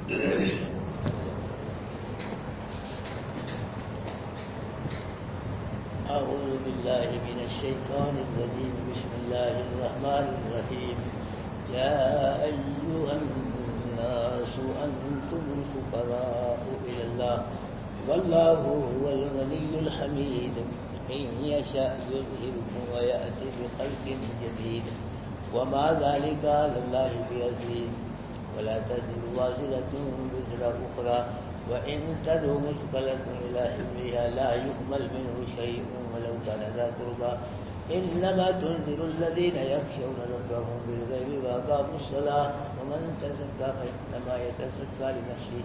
أعوذ بالله من الشيطان الرجيم. بسم الله الرحمن الرحيم. يا أيها الناس أنتم الفقراء إلى الله والله هو الغني الحميد. إن يشاء يذهبكم ويأتي بخلق جديد وما ذلك على الله بعزيز. ولا تزر وازرة وزر أخرى وإن تدع مثقلة إلى حملها لا يحمل منه شيء ولو كان ذا قربى. إنما تنذر الذين يخشون ربهم بالغيب وأقاموا الصلاة ومن تزكى فإنما يتزكى لنفسه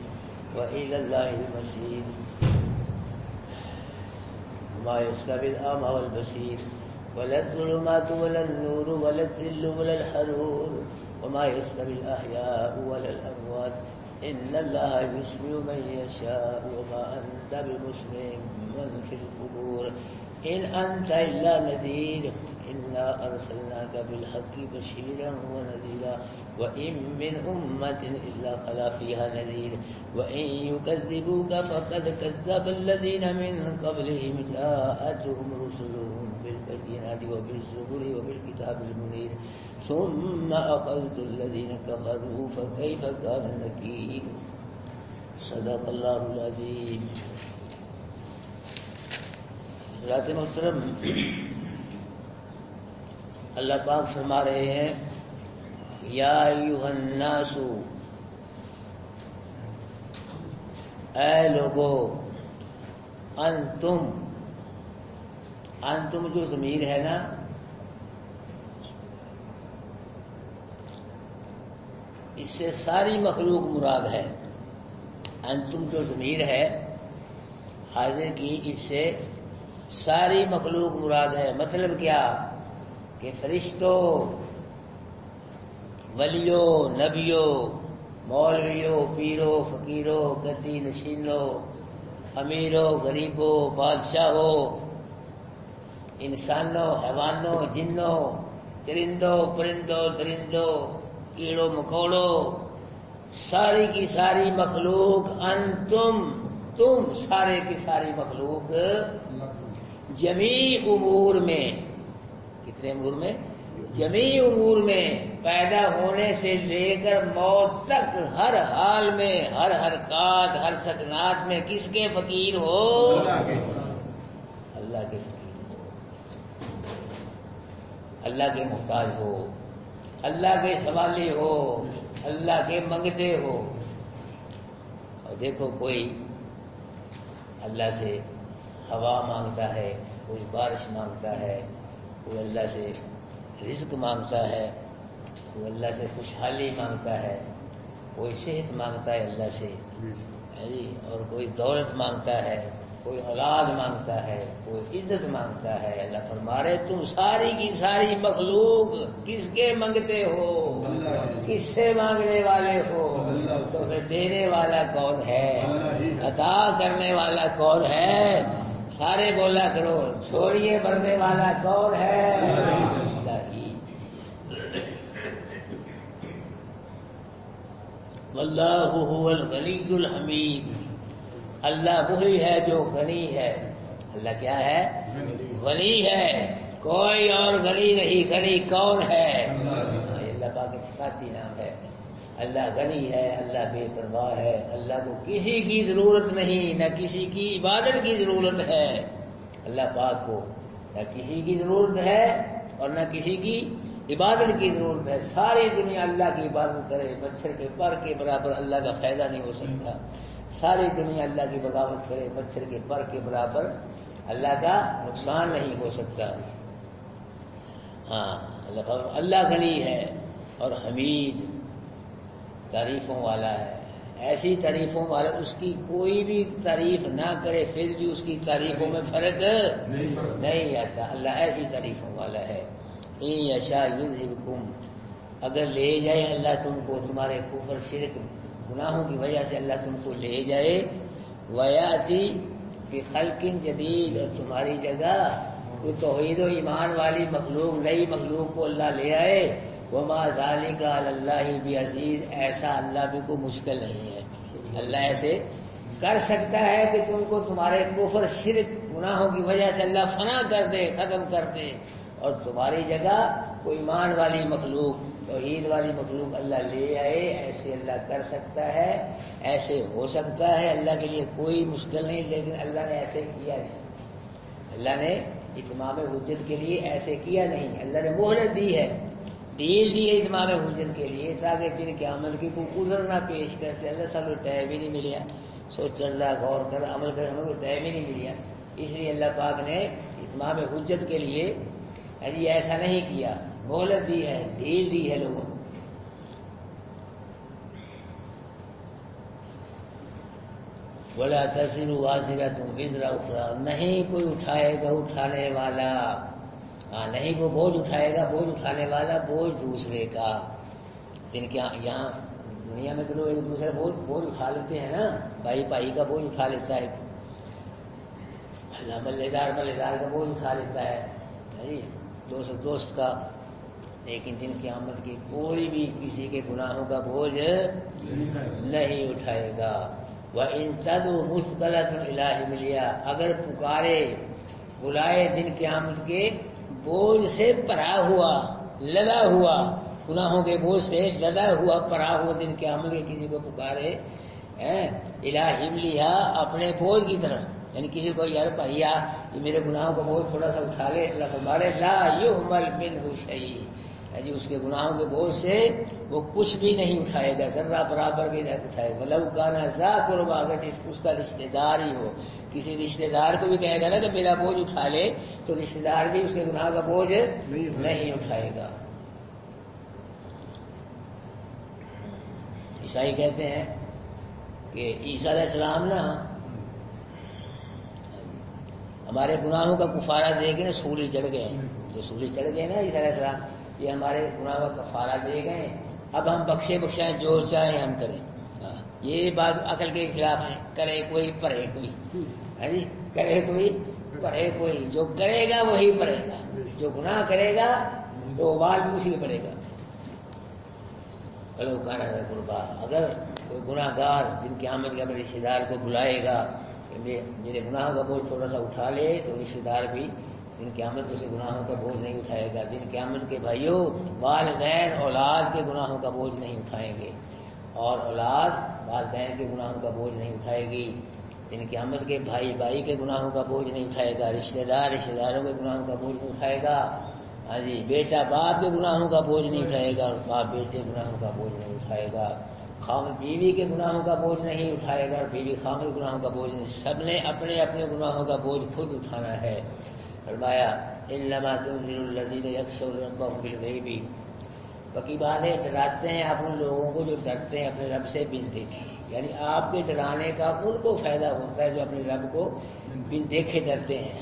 وإلى الله المصير. وما يستوي الأعمى والبصير ولا الظلمات ولا النور ولا الذل ولا الحرور وما يستوي الأحياء ولا الأموات. إن الله يسمع من يشاء وما أنت بمسمع من في القبور. إن أنت إلا نذير إنا أرسلناك بالحق بشيرا ونذيرا وإن من أمة إلا خلا فيها نذير وإن يكذبوك فقد كذب الذين من قبلهم جاءتهم رسلهم بالبينات وبالزبر وبالكتاب المنير ثم أخذت الذين كفروا فكيف كان نكير. صدق اللہ العظیم. حضرات محترم، اللہ پاک فرما رہے ہیں یا ایھا الناس، اے لوگو، انتم جو ضمیر ہے نا، اس سے ساری مخلوق مراد ہے. انتم جو ضمیر ہے حاضر کی، اس سے ساری مخلوق مراد ہے. مطلب کیا کہ فرشتوں، ولیوں، نبیوں، مولویوں، پیروں، فقیروں، گدی نشینوں، امیروں، غریبوں، بادشاہوں، انسانوں، حیوانوں، جنوں، چرندوں، پرندوں، درندوں، کیڑوں مکوڑوں، ساری کی ساری مخلوق، انتم، تم، سارے کی ساری مخلوق، جمیع امور میں، کتنے امور میں؟ جمیع امور میں، پیدا ہونے سے لے کر موت تک، ہر حال میں، ہر حرکات، ہر سکنات میں کس کے فقیر ہو؟ اللہ کے فقیر ہو، اللہ کے محتاج ہو، اللہ کے سوالی ہو، اللہ کے منگتے ہو. اور دیکھو، کوئی اللہ سے ہوا مانگتا ہے، کوئی بارش مانگتا ہے، کوئی اللہ سے رزق مانگتا ہے، کوئی اللہ سے خوشحالی مانگتا ہے، کوئی صحت مانگتا ہے اللہ سے، اور کوئی دولت مانگتا ہے، کوئی اولاد مانگتا ہے، کوئی عزت مانگتا ہے. اللہ فرما رہے تم ساری کی ساری مخلوق کس کے منگتے ہو؟ کس سے مانگنے والے ہو؟ تو پھر دینے والا کون ہے؟ عطا کرنے والا کون ہے؟ سارے بولا کرو، چھوڑیے بھرنے والا کون ہے؟ اللہ ہی. واللہ هو الغنی الحمید. اللہ وہی ہے جو غنی ہے. اللہ کیا ہے؟ غنی ہے. کوئی اور غنی نہیں. غنی کون ہے؟ اللہ پاک کے صفاتی نام ہے. اللہ غنی ہے، اللہ بے پرواہ ہے، اللہ کو کسی کی ضرورت نہیں، نہ کسی کی عبادت کی ضرورت ہے. اللہ پاک کو نہ کسی کی ضرورت ہے اور نہ کسی کی عبادت کی ضرورت ہے. ساری دنیا اللہ کی عبادت کرے، مچھر کے پر کے برابر اللہ کا فائدہ نہیں ہو سکتا. ساری دنیا اللہ کی بغاوت کرے، مچھر کے پر کے برابر اللہ کا نقصان نہیں ہو سکتا. ہاں، اللہ غنی ہے اور حمید، تعریفوں والا ہے. ایسی تعریفوں والا، اس کی کوئی بھی تعریف نہ کرے پھر بھی اس کی تعریفوں میں فرق نہیں آتا. اللہ ایسی تعریفوں والا ہے. ان یشاء یذھبکم، اگر لے جائے اللہ تم کو، تمہارے کفر شرک گناہوں کی وجہ سے اللہ تم کو لے جائے، ویاتی بخلق جدید، تمہاری جگہ کوئی توحید و ایمان والی مخلوق، نئی مخلوق کو اللہ لے آئے، وما ذالک علی اللہ بعزیز، ایسا اللہ بھی کو مشکل نہیں ہے۔ اللہ ایسے کر سکتا ہے کہ تم کو تمہارے کفر شرک گناہوں کی وجہ سے اللہ فنا کر دے، ختم کر دے، اور تمہاری جگہ کوئی ایمان والی مخلوق، توحید والی مخلوق اللہ لے آئے۔ ایسے اللہ کر سکتا ہے، ایسے ہو سکتا ہے، اللہ کے لیے کوئی مشکل نہیں، لیکن اللہ نے ایسے کیا نہیں۔ اللہ نے اتمام حجت کے لیے ایسے کیا نہیں، اللہ نے مہلت دی ہے، ڈیل دی ہے اتمام حجت کے لیے، تاکہ دن قیامت کی کوئی عذر نہ پیش کر سے۔ اللہ سب ٹائم ہی نہیں ملیا، سوچ اللہ غور کر عمل کر، ہمیں کوئی ٹائم ہی نہیں ملیا، اس لیے اللہ پاک نے اتمام حجت کے لیے ایسا نہیں کیا، مہلت دی ہے، ڈھیل دی ہے لوگوں کو۔ وَلَا تَزِرُ وَازِرَةٌ وِزْرَ أُخْرَىٰ، نہیں کوئی اٹھائے گا اٹھانے والا، نہیں کوئی بوجھ اٹھائے گا بوجھ اٹھانے والا بوجھ دوسرے کا۔ جن کے یہاں دنیا میں تو لوگ ایک دوسرے بوجھ اٹھا لیتے ہیں نا، بھائی بھائی کا بوجھ اٹھا لیتا ہے، اللہ ملے دار کا بوجھ اٹھا لیتا ہے، دوست کا، لیکن دن قیامت کی کوئی بھی کسی کے گناہوں کا بوجھ نہیں اٹھائے گا۔ وَإِن تَدْعُ مُثْقَلَةٌ إِلَىٰ حِمْلِهَا، اگر پکارے بلائے دن قیامت کے بوجھ سے پرا ہوا، لدا ہوا، گناہوں کے بوجھ سے لدا ہوا پرا ہوا دن قیامت کے کسی کو پکارے إِلَىٰ حِمْلِهَا، اپنے بوجھ کی طرف، یعنی کسی کو یار بھیا یہ میرے گناہوں کا بوجھ تھوڑا سا اٹھا لے، اللہ فرمائے لا يُحْمَلْ مِنْهُ شَيْءٌ، جی اس کے گناہوں کے بوجھ سے وہ کچھ بھی نہیں اٹھائے گا، ذرہ برابر بھی نہیں اٹھائے گا۔ وَلَوْ كَانَ ذَا قُرْبَىٰ، اگر اس کا رشتہ دار ہی ہو، کسی رشتہ دار کو بھی کہے گا نا کہ میرا بوجھ اٹھا لے، تو رشتہ دار بھی اس کے گناہ کا بوجھ نہیں اٹھائے گا۔ عیسائی کہتے ہیں کہ عیسیٰ علیہ السلام نا ہمارے گناہوں کا کفارہ دے کے نا سولی چڑھ گئے، جو سولی چڑھ گئے نا عیسیٰ علیہ السلام، یہ ہمارے گناہ کا کفارہ دے گئے، اب ہم بخشے بخشائیں جو چاہیں ہم کریں۔ یہ بات عقل کے خلاف ہے، کرے کوئی پڑھے کوئی، جی کرے کوئی پڑھے کوئی، جو کرے گا وہی پڑھے گا، جو گناہ کرے گا تو وبال بھی اسی پہ پڑے گا۔ وَلَوْ كَانَ ذَا قُرْبَىٰ، اگر کوئی گناہ گار دن قیامت کے اپنے رشتہ دار کو بلائے گا کہ میرے گناہوں کا بوجھ تھوڑا سا اٹھا لے، تو رشتہ دار بھی دن قیامت کے گناہوں کا بوجھ نہیں اٹھائے گا۔ دن قیامت کے بھائیوں، والدین اولاد کے گناہوں کا بوجھ نہیں اٹھائیں گے، اور اولاد والدین کے گناہوں کا بوجھ نہیں اٹھائے گی۔ دن قیامت کے بھائی بھائی کے گناہوں کا بوجھ نہیں اٹھائے گا، رشتہ دار رشتہ داروں کے گناہوں کا بوجھ نہیں اٹھائے گا، ہاں جی بیٹا باپ کے گناہوں کا بوجھ نہیں اٹھائے گا، اور باپ بیٹے گناہوں کا بوجھ نہیں اٹھائے گا، خاوند بیوی کے گناہوں کا بوجھ نہیں اٹھائے گا، اور بیوی خاوند کے گناہوں کا بوجھ نہیں، سب نے اپنے اپنے گناہوں کا بوجھ خود اٹھانا ہے۔ فرمایا انما تنذر الذین یخشون ربهم بالغیب، پکی بات ہے ڈراتے ہیں آپ ان لوگوں کو جو ڈرتے ہیں اپنے رب سے بن دیکھے، یعنی آپ کے ڈرانے کا ان کو فائدہ ہوتا ہے جو اپنے رب کو بن دیکھے ڈرتے ہیں،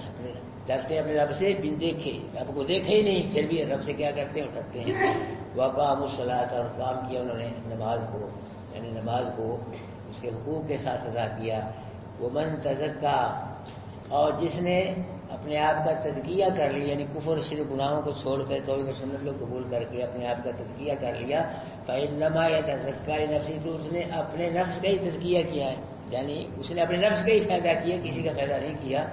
ڈرتے ہیں اپنے رب سے بن دیکھے، رب کو دیکھے ہی نہیں پھر بھی رب سے کیا کرتے ہیں ڈرتے ہیں۔ وَأَقَامُوا الصَّلَاةَ، اور کام کیا انہوں نے نماز کو، یعنی نماز کو اس کے حقوق کے ساتھ ادا کیا۔ وَمَن تَزَكَّىٰ، اور جس نے اپنے آپ کا تزکیہ کر لیا، یعنی کفر شرک گناہوں کو چھوڑ کر توحید و سنت کو قبول کر کے اپنے آپ کا تزکیہ کر لیا، فإنما يتزكى لنفسه، تو اس نے اپنے نفس کا ہی تزکیہ کیا ہے، یعنی اس نے اپنے نفس کا ہی فائدہ کیا، کسی کا فائدہ نہیں کیا۔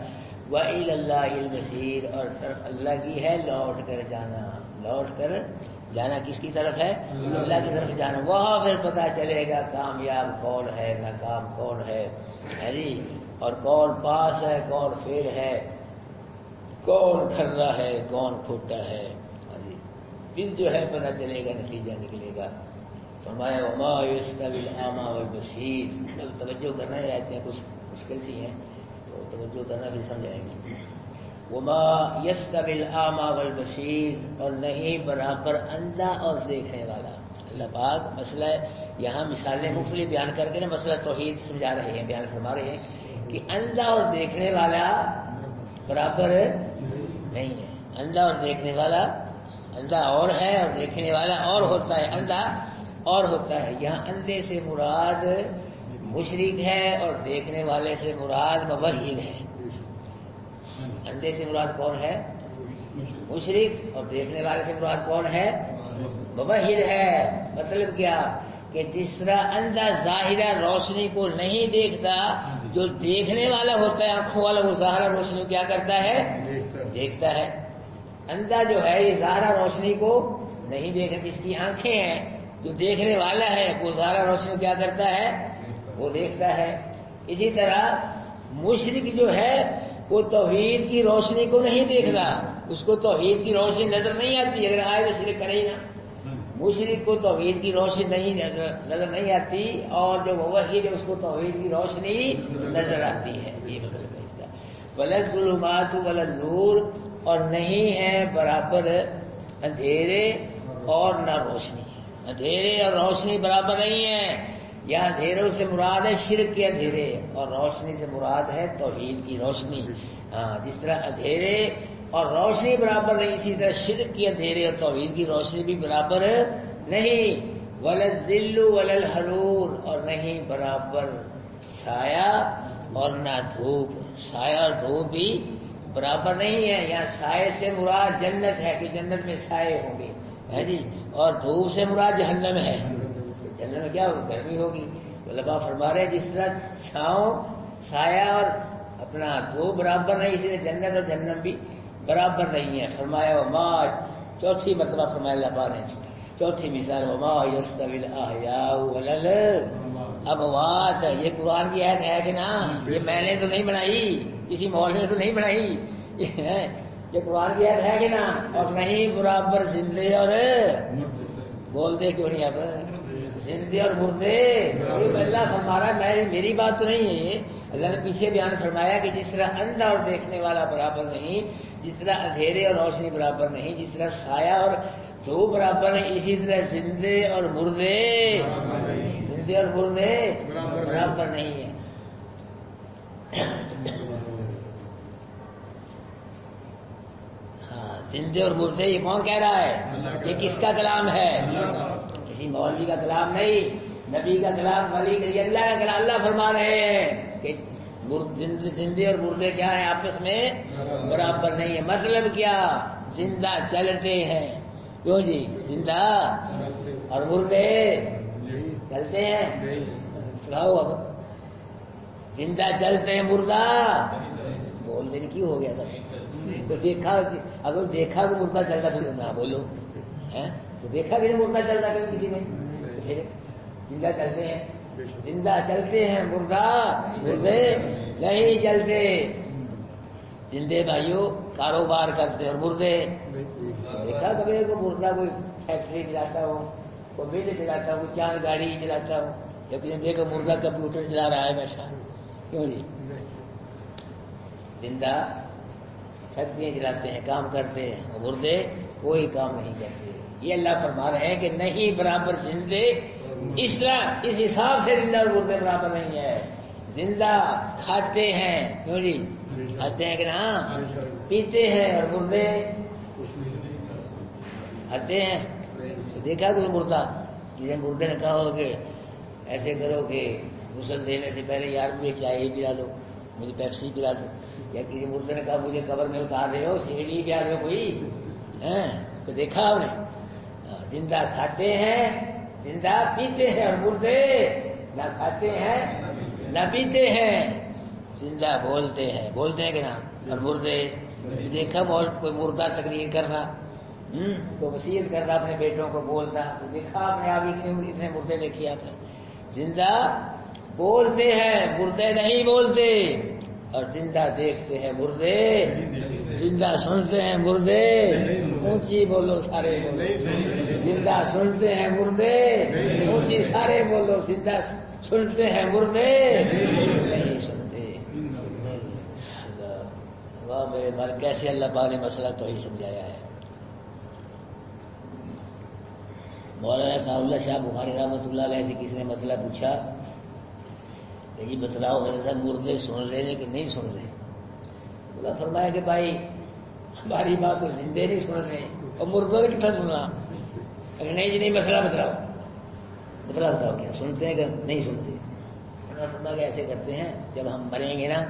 وإلى الله المصير، اور طرف اللہ کی ہے لوٹ کر جانا، لوٹ کر جانا کس کی طرف ہے؟ اللہ کی طرف جانا، وہاں پھر پتہ چلے گا کامیاب کون ہے ناکام کون ہے، جی اور کون پاس ہے کون فیل ہے، کون کھرا ہے کون کھوٹا ہے، دن جو ہے پتہ چلے گا، نتیجہ نکلے گا۔ فرمایا وما يستوي الأعمى والبصير، توجہ کرنا ہے، آیتیں کچھ مشکل سی ہیں تو توجہ کرنا بھی سمجھائیں گے۔ وما يستوي الأعمى والبصير، اور نہیں برابر اندھا اور دیکھنے والا۔ اللہ پاک مسئلہ یہاں مثالیں مختلف بیان کر کے نا مسئلہ توحید سمجھا رہے ہیں، بیان فرما رہے ہیں کہ اندھا اور دیکھنے والا برابر نہیں ہے، اندھا اور دیکھنے والا، اندھا اور ہے اور دیکھنے والا اور ہوتا ہے، اندھا اور ہوتا ہے۔ یہاں اندھے سے مراد مشرک ہے اور دیکھنے والے سے مراد موحد ہے۔ اندھے سے مراد کون ہے؟ مشرک، اور دیکھنے والے سے مراد کون ہے؟ موحد ہے۔ مطلب کیا کہ جس طرح اندھا ظاہرہ روشنی کو نہیں دیکھتا، جو دیکھنے والا ہوتا ہے آنکھوں والا وہ ظاہرہ روشنی کو کیا کرتا ہے؟ دیکھتا ہے۔ اندھا جو ہے یہ ظاہرہ روشنی کو نہیں دیکھتا، جس کی آنکھیں ہیں، جو دیکھنے والا ہے وہ ظاہرہ روشنی کو کیا کرتا ہے؟ وہ دیکھتا ہے۔ اسی طرح مشرک جو ہے وہ توحید کی روشنی کو نہیں دیکھتا، اس کو توحید کی روشنی نظر نہیں آتی، اگر آئے تو شرک کرے ہی نہ۔ مشرک کو توحید کی روشنی نظر نہیں آتی، اور جو موحد ہے اس کو توحید کی روشنی نظر آتی ہے۔ یہ مطلب ہے اس کا۔ وَلَا الظُّلُمَاتُ وَلَا النُّورُ، اور نہیں ہے برابر اندھیرے اور نہ روشنی۔ اندھیرے اور روشنی برابر نہیں ہے۔ یا اندھیروں سے مراد ہے شرک کے اندھیرے، اور روشنی سے مراد ہے توحید کی روشنی۔ ہاں، جس طرح اندھیرے اور روشنی برابر نہیں، اسی طرح شرک کی اندھیرے اور توحید کی روشنی بھی برابر نہیں۔ وَلَا الظِّلُّ وَلَا الْحَرُورُ، اور نہیں برابر سایہ اور نہ دھوپ۔ سایہ اور دھوپ بھی برابر نہیں ہے۔ یہاں سائے سے مراد جنت ہے کہ جنت میں سائے ہوں گے، ہے جی، اور دھوپ سے مراد جہنم ہے، جنت میں کیا ہوگی؟ گرمی ہوگی۔ علماء فرما رہے ہیں جس طرح چھاؤں، سایہ اور اپنا دھوپ برابر نہیں، اسی طرح جنت اور جہنم بھی برابر نہیں ہے۔ فرمایا وما، چوتھی مرتبہ فرمایا اللہ پاک نے، چوتھی مثال وما یستوی الاحیاء والاموات۔ یہ قرآن کی آیت ہے کہ نا، یہ میں نے تو نہیں بنائی، کسی مولوی نے تو نہیں بنائی، یہ قرآن کی آیت ہے کہ نا۔ اور نہیں برابر زندے اور بولتے کیوں نہیں آپ؟ زندے اور مردے۔ اللہ فرما رہا ہے، میری بات تو نہیں ہے، اللہ نے پیچھے بیان فرمایا کہ جس طرح اندھا اور دیکھنے والا برابر نہیں، جس طرح اندھیرے اور روشنی برابر نہیں، جس طرح سایہ اور دھوپ برابر نہیں، اسی طرح زندے اور مردے برابر نہیں ہے۔ ہاں، زندے اور مردے یہ کون کہہ رہا ہے؟ یہ کس کا کلام ہے؟ کسی مولوی کا کلام نہیں، نبی کا کلام، ولی کا، یہ اللہ کا کلام۔ اللہ فرما رہے ہیں کہ زندے اور مردے کیا ہیں؟ آپس میں برابر نہیں ہے۔ مطلب کیا؟ زندہ چلتے ہیں، کیوں جی؟ زندہ اور مردے چلتے ہیں۔ سناؤ اب، زندہ چلتے ہیں، مردہ بول دینے کیوں ہو گیا تھا؟ تو دیکھا، اگر دیکھا کہ مردہ چلتا تو نہ بولو، تو دیکھا کہ مردہ چلتا کبھی کسی نے؟ پھر زندہ چلتے ہیں، زندہ چلتے ہیں، مردہ مردے نہیں چلتے۔ زندے بھائیوں کاروبار کرتے اور مردے، دیکھا کبھی کو مردہ کوئی فیکٹری چلاتا ہو، کوئی مل چلاتا ہو، کوئی چاند گاڑی چلاتا ہو، یا کسی دیکھو مردہ کمپیوٹر چلا رہا ہے بیٹھا، کیوں جی؟ زندہ فیکٹریاں چلاتے ہیں، کام کرتے ہیں، اور مردے کوئی کام نہیں کرتے۔ یہ اللہ فرما رہے ہیں کہ نہیں برابر زندے، اس حساب سے زندہ اور مردے برابر نہیں ہے۔ زندہ کھاتے ہیں، کیوں جی؟ کھاتے ہیں کہ نا، پیتے ہیں، اور مردے کھاتے ہیں۔ دیکھا کوئی مردہ؟ کسی مردے نے کہا ہو کہ ایسے کرو کہ غسل دینے سے پہلے یار مجھے چائے پلا دو، مجھے پیپسی پلا دو، یا کسی مردے نے کہا مجھے قبر میں اتار رہے ہو، سیڑھی پلا دو کوئی، تو دیکھا آپ نے؟ زندہ کھاتے ہیں، زندہ پیتے ہیں، اور مردے نہ کھاتے ہیں نہ پیتے ہیں۔ زندہ بولتے ہیں کہ نا، اور مردے دیکھا کوئی مردہ تقریر کر رہا، کوئی وصیت کر رہا اپنے بیٹوں کو، بولتا، تو دیکھا آپ نے؟ آپ اتنے مردے دیکھے آپ نے؟ زندہ بولتے ہیں، مردے نہیں بولتے، اور زندہ دیکھتے ہیں، مردے زندہ سنتے ہیں، مردے اونچی بولو سارے بولو، زندہ سنتے ہیں، مردے اونچی سارے بولو، زندہ سنتے ہیں، مردے نہیں سنتے۔ واہ میرے مال، کیسے اللہ پاک نے مسئلہ تو ہی سمجھایا ہے۔ مولانا ثناء اللہ شاہ بخاری رحمۃ اللہ علیہ سے کسی نے مسئلہ پوچھا کہ جی بتلاؤ حضرت صاحب مردے سن رہے ہیں کہ نہیں سن رہے؟ بولا فرمایا کہ بھائی ہماری بات تو زندے نہیں سن رہے، اور مردوں نے کتنا سننا؟ اگر نہیں جی نہیں، مسئلہ بتلاؤ کیا سنتے ہیں کہ نہیں سنتے؟ فرمایا کہ ایسے کرتے ہیں، جب ہم مریں گے نا،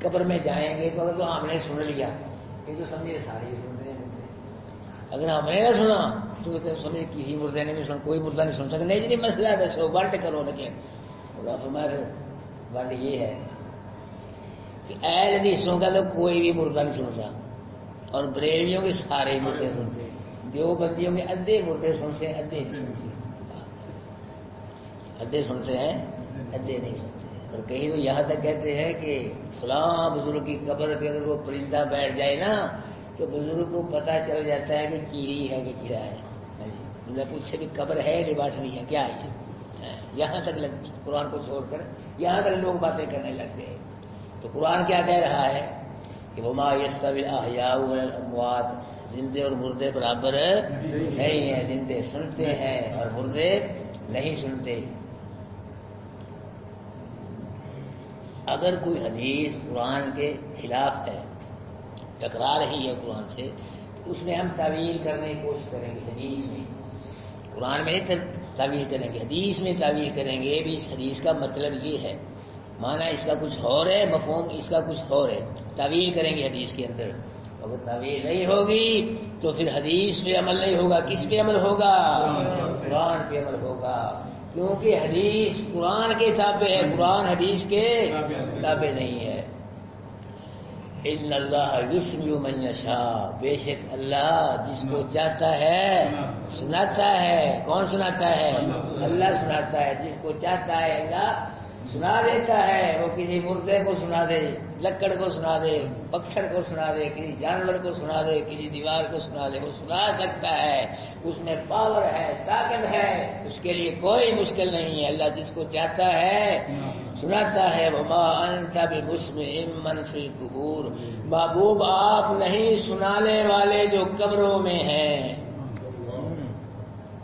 قبر میں جائیں گے، تو اگر تو ہم نے سن لیا، یہ تو سمجھے سارے سن رہے ہیں، اگر ہم نے نہ سنا تو سمجھ کسی مردے نے بھی سنا، کوئی مردہ نہیں سن سکتا، نہیں جی مسئلہ دسو بانٹ کرو، لیکن خدا فرمایا بانٹ یہ ہے کہ اہل حدیثوں کا تو کوئی بھی مردہ نہیں سنتا، اور بریلویوں کے سارے مردے سنتے ہیں، دیوبندیوں کے ادھے مردے سنتے ہیں، ادھے نہیں سنتے، ادھے سنتے ہیں ادھے نہیں سنتے، اور کہیں تو یہاں تک کہتے ہیں کہ فلاں بزرگ کی قبر پہ اگر وہ پرندہ بیٹھ جائے نا تو بزرگ کو پتہ چل جاتا ہے کہ کیڑی ہے کہ کیڑا ہے، پوچھے بھی قبر ہے لیبارٹری ہے کیا ہے، یہاں تک قرآن کو چھوڑ کر یہاں تک لوگ باتیں کرنے لگتے ہیں۔ تو قرآن کیا کہہ رہا ہے کہ وما یستوی الاحیاء والاموات، زندے اور مردے برابر نہیں ہیں، زندے سنتے ہیں اور مردے نہیں سنتے۔ اگر کوئی حدیث قرآن کے خلاف ہے، ٹکرا رہی ہے قرآن سے، تو اس میں ہم تعویل کرنے کی کوشش کریں گے، حدیث میں، قرآن میں نہیں تعویل کریں گے، حدیث میں تعویل کریں گے، بھی اس حدیث کا مطلب یہ ہے، معنی اس کا کچھ اور ہے، مفہوم اس کا کچھ اور ہے، تعویل کریں گے حدیث کے اندر۔ اگر تعویل نہیں ہوگی تو پھر حدیث پہ عمل نہیں ہوگا، کس پہ عمل ہوگا؟ قرآن پہ عمل ہوگا، کیونکہ حدیث قرآن کے تابع ہے، قرآن حدیث کے تابع نہیں ہے۔ ان اللہ یسمع من یشاء، بے شک اللہ جس کو چاہتا ہے سناتا ہے۔ کون سناتا ہے؟ اللہ سناتا ہے، جس کو چاہتا ہے اللہ سنا دیتا ہے۔ وہ کسی مردے کو سنا دے، لکڑ کو سنا دے، پتھر کو سنا دے، کسی جانور کو سنا دے، کسی دیوار کو سنا دے، وہ سنا سکتا ہے، اس میں پاور ہے، طاقت ہے، اس کے لیے کوئی مشکل نہیں ہے۔ اللہ جس کو چاہتا ہے سناتا ہے۔ وما انت بمسمع من فی القبور، محبوب آپ نہیں سنانے والے جو قبروں میں ہیں۔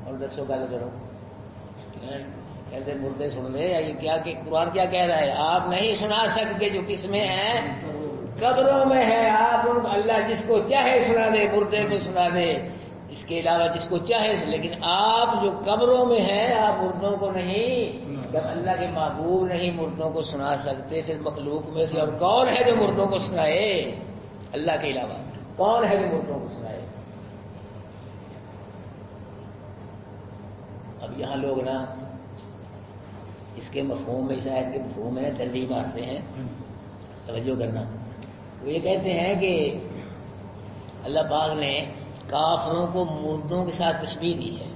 اور دسو گل کرو، کہتے مردے سن لے، یہ کیا کہ قرآن کیا کہہ رہا ہے؟ آپ نہیں سنا سکتے جو کس میں ہیں؟ قبروں میں ہے۔ آپ اللہ جس کو چاہے سنا دے، مردے کو سنا دے، اس کے علاوہ جس کو چاہے، لیکن آپ جو قبروں میں ہیں آپ مردوں کو نہیں، جب اللہ کے محبوب نہیں مردوں کو سنا سکتے، پھر مخلوق میں سے اور کون ہے جو مردوں کو سنائے؟ اللہ کے علاوہ کون ہے جو مردوں کو سنائے؟ اب یہاں لوگ نا اس کے مفہوم میں، شاید کے مفہوم میں ڈنڈی مارتے ہیں، توجہ کرنا۔ وہ یہ کہتے ہیں کہ اللہ پاک نے کافروں کو مردوں کے ساتھ تشبیہ دی ہے۔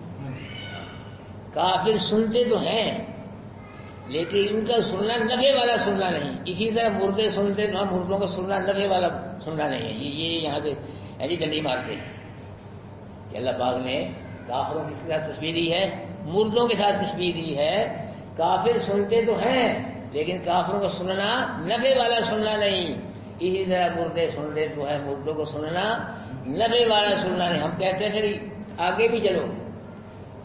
کافر سنتے تو ہیں لیکن ان کا سننا نفع والا سننا نہیں، اسی طرح مردے سنتے تو ہم مردوں کا سننا نفع والا سننا نہیں ہے۔ یہ یہاں سے ایسی ڈنڈی مارتے ہیں کہ اللہ پاک نے کافروں کے ساتھ تشبیہ دی ہے، مردوں کے ساتھ تشبیہ دی ہے۔ کافر سنتے تو ہیں لیکن کافروں کو سننا نفع والا سننا نہیں، اسی طرح مردے سنتے تو ہیں، مردوں کو سننا نفع والا سننا نہیں۔ ہم کہتے ہیں پھر آگے بھی چلو،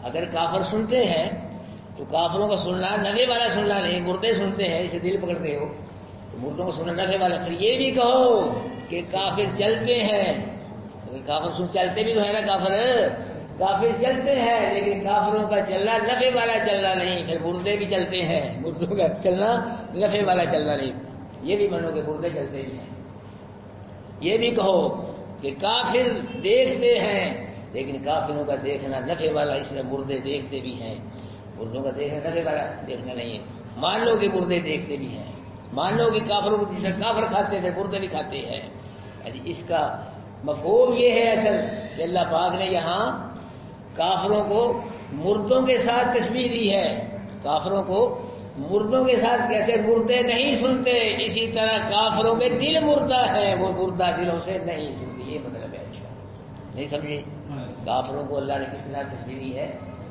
اگر کافر سنتے ہیں تو کافروں کا سننا نفع والا سننا نہیں، مردے سنتے ہیں اسے دل پکڑتے ہو تو مردوں کو سننا نفع والا۔ پھر یہ بھی کہو کہ کافر چلتے ہیں، اگر کافر چلتے بھی تو ہے نا، کافر چلتے ہیں لیکن کافروں کا چلنا نفع والا چلنا نہیں، پھر مردے بھی چلتے ہیں، مردوں کا چلنا نفع والا چلنا نہیں، یہ بھی مانو کہ مردے چلتے بھی ہیں۔ یہ بھی کہو کہ کافر دیکھتے ہیں لیکن کافروں کا دیکھنا نفع والا، اس لیے مردے دیکھتے بھی ہیں، مردوں کا دیکھنا نفع والا دیکھنا نہیں ہے۔ مان لو کہ مردے دیکھتے بھی ہیں، مان لو کہ کافروں کو جیسے کافر کھاتے ہیں مردے بھی کھاتے ہیں۔ اس کا مفہوم یہ ہے اصل کہ اللہ پاک نے یہاں کافروں کو مردوں کے ساتھ تشبیہ دی ہے۔ کافروں کو مردوں کے ساتھ، کیسے مردے نہیں سنتے اسی طرح کافروں کے دل مردہ ہیں، وہ مردہ دلوں سے نہیں سنتے، یہ مطلب ہے۔ نہیں سمجھے؟ کافروں کو اللہ نے کس کے ساتھ تشبیہ دی ہے؟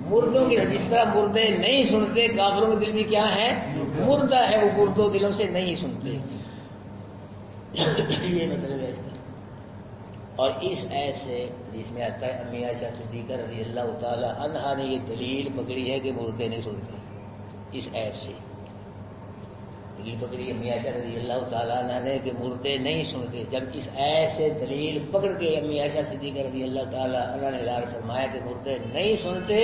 مردوں کی، جس طرح مردے نہیں سنتے کافروں کے دل میں کیا ہے؟ مردہ ہے، وہ مردوں دلوں سے نہیں سنتے، یہ مطلب ہے اس کا۔ اور اس ایت سے جس میں آتا ہے امی عائشہ صدیقہ رضی اللہ تعالی عنہا نے یہ دلیل پکڑی ہے کہ مردے نہیں سنتے، اس ایت سے دلیل پکڑی امی عائشہ رضی اللہ تعالیٰ عنہ نے کہ مردے نہیں سنتے۔ جب اس ایت سے دلیل پکڑ کے امی عائشہ صدیقہ رضی اللہ تعالیٰ عنہ نے اعلان فرمایا کہ مردے نہیں سنتے،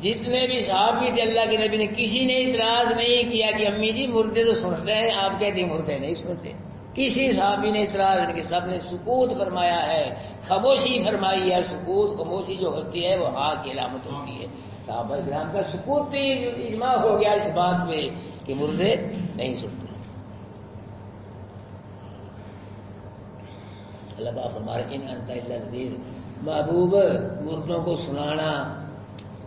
جتنے بھی صحابی تھے اللہ کے نبی نے کسی نے اعتراض نہیں کیا کہ امی جی مردے تو سنتے ہیں، آپ کہتے ہیں مردے نہیں سنتے۔ کسی صحابی نے اعتراض نہیں کہ سب نے سکوت فرمایا ہے، خاموشی فرمائی ہے. سکوت خاموشی جو ہوتی ہے وہ ہاں کی علامت ہوتی ہے. صحابہ کرام کا سکوت اجماع ہو گیا اس بات پہ کہ مردے نہیں سنتے. اللہ پاک فرما رہے ان انت الا نذیر، محبوب مردوں کو سنانا،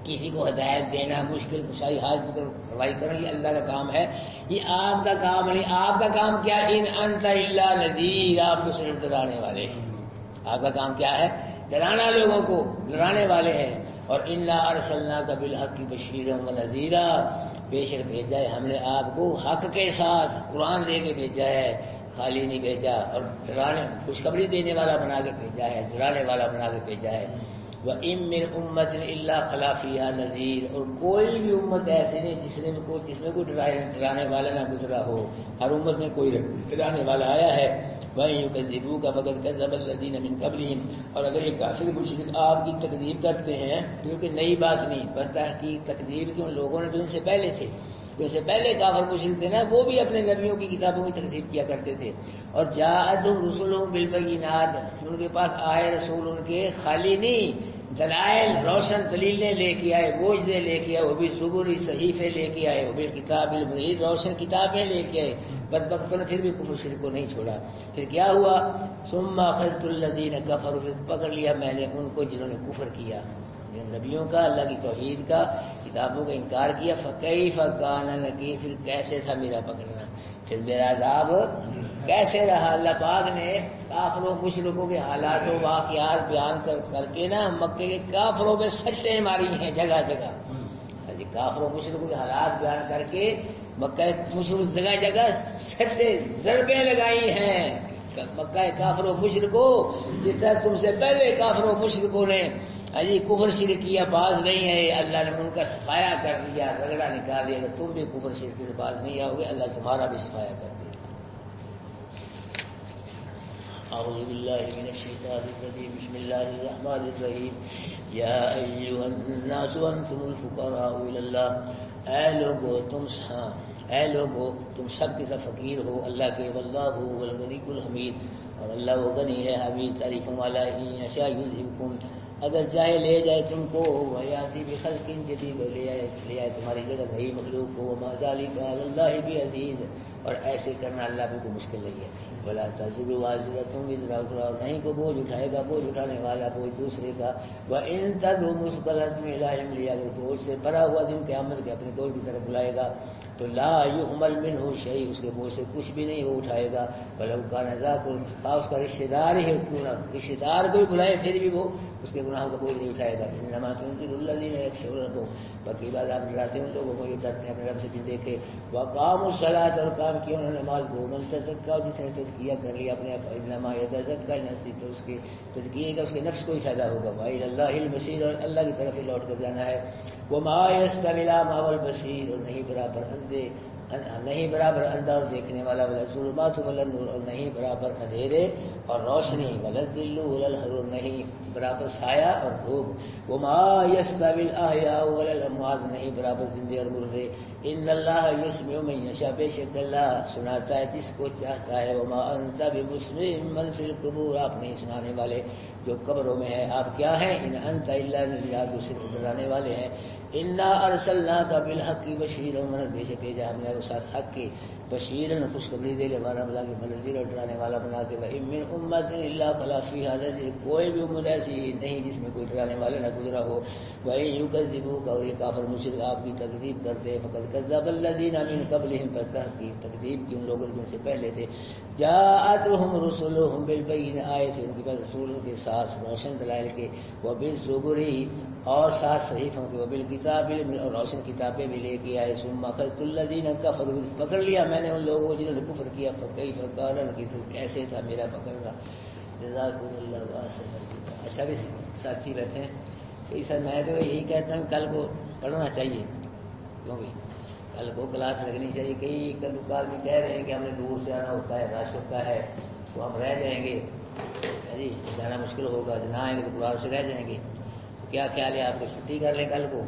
کسی کو ہدایت دینا، مشکل کشائی حاجت روائی کرنا، یہ اللہ کا کام ہے، یہ آپ کا کام نہیں. آپ کا کام کیا؟ ان انت الا نذیر، آپ کو صرف ڈرانے والے ہیں. آپ کا کام کیا ہے؟ ڈرانا، لوگوں کو ڈرانے والے ہیں. اور انا ارسلناک بالحق بشیرا ونذیرا، بے شک بھیجا ہے ہم نے آپ کو حق کے ساتھ، قرآن دے کے بھیجا ہے، خالی نہیں بھیجا. اور ڈرانے خوشخبری دینے والا بنا کے بھیجا ہے، ڈرانے والا بنا کے بھیجا ہے. وَإِن مِّنْ أُمَّةٍ إِلَّا خَلَا فِيهَا نَذِيرٌ، اور کوئی بھی امت ایسی نہیں جس میں کوئی ڈرانے والا نہ گزرا ہو. ہر امت میں کوئی ڈرانے والا آیا ہے. وَإِن يُكَذِّبُوكَ فَقَدْ كَذَّبَ الَّذِينَ مِن قَبْلِهِمْ، اور اگر یہ کافر مشرک آپ کی تکذیب کرتے ہیں تو یہ کہ نئی بات نہیں، بس تحقیق تکذیب کے ان لوگوں نے جو ان سے پہلے تھے، جو سے پہلے کافر مشرک تھے نا، وہ بھی اپنے نبیوں کی کتابوں کی تکذیب کیا کرتے تھے. اور جاءتهم رسلهم بالبينات، ان کے پاس آئے رسول ان کے خالی نہیں، دلائل روشن دلیلیں لے کے آئے، موجزے لے کے آئے، وہ بھی زبوری صحیفے لے کے آئے، وہ بھی کتاب المنیر روشن کتابیں لے کے آئے. بدبختوں نے پھر بھی کفر شرک کو نہیں چھوڑا. پھر کیا ہوا؟ ثم اخذت الذين كفروا، پھر پکڑ لیا میں نے ان کو جنہوں نے کفر کیا، نبیوں کا، اللہ کی توحید کا، کتابوں کا انکار کیا. فکیف کان نکیر، پھر کیسے تھا میرا پکڑنا، پھر میرا عذاب کیسے رہا. اللہ پاک نے کافروں مشرکوں کے حالات و واقعات بیان کر کے نا مکے کے کافروں پہ سٹیں ماری ہیں جگہ جگہ. کافروں مشرکوں کے حالات بیان کر کے مکہ مشرک جگہ جگہ سٹیں ضربیں لگائی ہیں. مکہ کافروں مشرکوں جس طرح تم سے پہلے کافروں مشرکوں نے کفر شرک کیا، باز نہیں ہے، اللہ نے ان کا صفایا کر دیا، رگڑا نکال دیا. اگر تم بھی کفر شرک سے باز نہیں آؤ گے، اللہ تمہارا بھی صفایا کر دیا. اعوذ باللہ من الشیطان الرجیم، بسم اللہ الرحمن الرحیم. یا ایھا الناس انتم الفقراء الی اللہ، اے لوگو تم سب کے سب فقیر ہو اللہ کے. واللہ هو الغنی الحمید، اور اللہ وہ غنی ہے حمید تعریفوں والا. ان یشاء یذھبکم، اگر چاہے لے جائے تم کو، ویاتی بخلق جدید، لے آئے تمہاری جگہ نئی مخلوق کو. وما ذلک علی اللہ بعزیز، اور ایسے کرنا اللہ پہ کوئی مشکل نہیں ہے. ولا تزر وازرۃ وزر اخرى، اور نہیں کو بوجھ اٹھائے گا بوجھ اٹھانے والا بوجھ دوسرے کا. وان تدع مثقلۃ الی حملها، اگر بوجھ سے بھرا ہوا دن قیامت کے اپنے بوجھ کی طرف بلائے گا تو لا یحمل منه شیء، اس کے بوجھ سے کچھ بھی نہیں وہ اٹھائے گا. ولو کان ذا قربى، اس کا رشتہ دار ہی کیوں نہ، رشتہ دار کوئی بلائے پھر بھی وہ اس کے گناہوں کا بوجھ نہیں اٹھائے گا. انما تنذر الذین یخشون ربهم، باقی بات آپ ڈراتے ہیں ان لوگوں کو جو ڈرتے ہیں اپنے رب سے. بھی دیکھے وقاموا الصلاۃ، اور کام کیا انہوں نے نماز کو. من تزکا، جس نے تزکیہ کر لیا اپنے آپ، انما یتزکا نفسہ، تو اس کے تزکیے کا اس کے نفس کو ہی فائدہ ہوگا. وإلی اللہ المصیر، اور اللہ کی طرف ہی لوٹ کر جانا ہے. وما یستوی الأعمى والبصیر، اور نہیں برابر اندھے، نہیں برابر اندھا اور دیکھنے والا. ولا الظلمات ولا النور، اور نہیں برابر اندھیرے اور روشنی. ولا الظل ولا الحرور، نہیں برابر سایہ اور دھوپ. وما یستوی الاحیاء ولا الاموات، نہیں برابر زندے اور مردے. ان اللہ یسمع من یشاء، بے شک اللہ سناتا ہے جس کو چاہتا ہے. وما انت بمسمع من فی القبور، آپ نہیں سنانے والے جو قبروں میں ہے. آپ کیا ہیں؟ ان انت الا نذیر، آپ صرف ڈرانے والے ہیں. انا ارسلناک بالحق بشیرا ونذیرا، بے شک بھیجا ہم نے اور ساتھ حق کے، بشیرا خوشخبری دینے والا بنا کے، ونذیرا ڈرانے والا بنا کے. وان من امۃ الا خلا فیھا نذیر، کوئی بھی امت ایسی نہیں جس میں کوئی ڈرانے والا نہ گزرا ہو. وان یکذبوک، اور یہ کافر مشرک آپ کی تکذیب کرتے ہیں. فقد کذب الذین من قبلہم، پس تکذیب کی ان لوگوں جو سے پہلے تھے. جاءتهم رسلهم بالبینات، آئے تھے ان کے پاس رسولوں کے ساتھ روشن دلائل کے. وبالزبر، اور ساتھ صحیفوں کے. وبالکتاب، اور روشن کتابیں بھی لے کے آئے. ثم اخذت الذین کفروا، پکڑ لیا میں نے ان لوگوں کو جنہوں نے کفر کیا. فکیف کان نکیر، کیسے تھا میرا پکڑنا. جزاکم اللہ واسع. اچھا بھی ساتھی بیٹھے ہیں کہ سر میں تو یہی کہتا ہوں کل کو پڑھنا چاہیے، کیوں بھی کل کو کلاس لگنی چاہیے. کئی کل بھی کہہ رہے ہیں کہ ہم نے دور سے آنا ہوتا ہے، رش ہوتا ہے تو ہم رہ جائیں گے، جی جانا مشکل ہوگا، نہ آئیں گے تو کلاس سے رہ جائیں گے. تو کیا خیال ہے آپ کو چھٹی کر لیں کل کو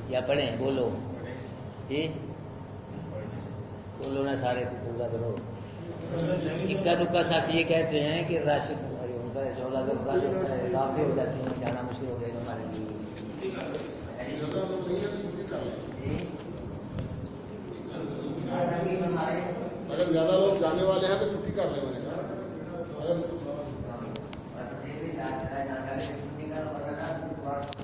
یا پڑھیں؟ بولو جی، بولو نا سارے پورا کرو. اکا دکا ساتھی یہ کہتے ہیں کہ راشد ان کا جوڑا کافی ہو جاتی ہیں، جانا مشکل ہو جائے گا ہمارے لیے۔ اگر زیادہ لوگ جانے والے ہیں تو چھٹی کر لیں میں نے کہا